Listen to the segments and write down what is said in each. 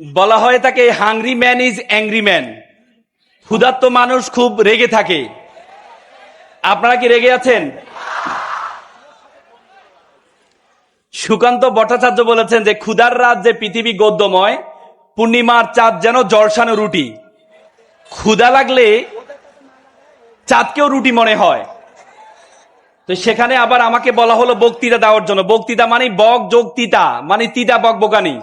বলা হয় তাকে hungry man is angry man. ক্ষুধার্ত মানুষ খুব রেগে থাকে। আপনারা কি রেগে আছেন? সুকান্ত ভট্টাচার্য বলেছেন যে ক্ষুধার রাত যে পৃথিবী গদ্যময়, পূর্ণিমার চাঁদ যেন জলসানো রুটি। ক্ষুধা লাগলে চাঁদকেও রুটি মনে হয়। তো সেখানে আবার আমাকে বলা হলো বক্তৃতা দেওয়ার জন্য। বক্তৃতা মানে বক যোগ তিতা, মানে তিতা বক বকানি।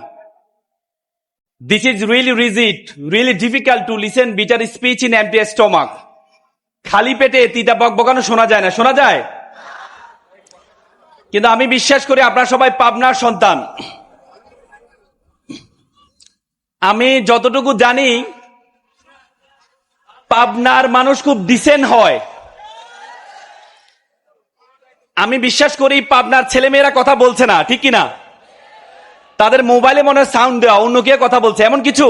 This is really rigid, really difficult to listen bitter speech in empty stomach. খালি পেটে তিতা বক বকানো শোনা যায় না, শোনা যায়? কিন্তু আমি বিশ্বাস করি আপনারা সবাই পাবনার সন্তান। আমি যতটুকু জানি পাবনার মানুষ খুব ডিসেন্ট হয়। আমি বিশ্বাস করি পাবনার ছেলেমেয়েরা কথা বলছে না, ঠিক কিনা? তাদের মোবাইলে মনে হয় সাউন্ড দেওয়া, অন্য কে কথা বলছে, এমন কিছু।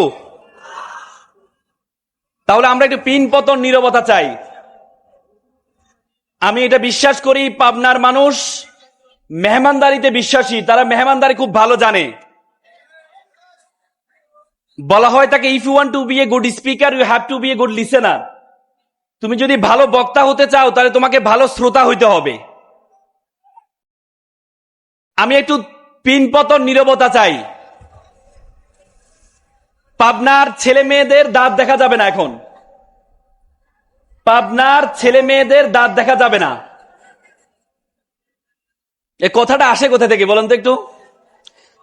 তাহলে আমরা একটু পিন পতন নীরবতা চাই। আমি এটা বিশ্বাস করি পাবনার মানুষ মেহমানদারিতে বিশ্বাসী, তারা মেহমানদারি খুব ভালো জানে। বলা হয় তাকে if you want to be a good speaker you have to be a good listener. তুমি যদি ভালো বক্তা হতে চাও তাহলে তোমাকে ভালো শ্রোতা হইতে হবে। আমি একটু পিন পতন নীরবতা চাই। পাবনার ছেলে মেয়েদের দাঁত দেখা যাবে না এখন। পাবনার ছেলে মেয়েদের দাঁত দেখা যাবে না। এ কথাটা আসে কোথা থেকে বলেন তো একটু?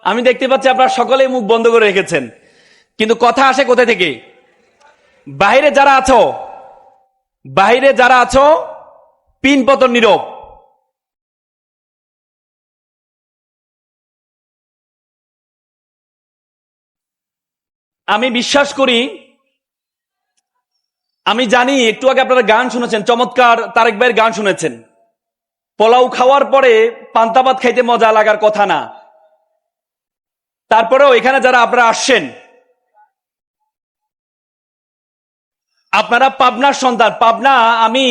আমি দেখতে পাচ্ছি আপনারা সকলেই মুখ বন্ধ করে রেখেছেন, কিন্তু কথা আসে কোথা থেকে? বাইরে যারা আছো পিন পতন নীরব। আমি বিশ্বাস করি, আমি জানি একটু আগে আপনারা গান শুনেছেন, চমৎকার তারেক ভাইয়ের গান শুনেছেন। পোলাও খাওয়ার পরে পান্তা ভাত খাইতে মজা লাগার কথা না। তারপরেও এখানে যারা আপনারা আসছেন, আপনারা পাবনার সন্তান। পাবনা আমি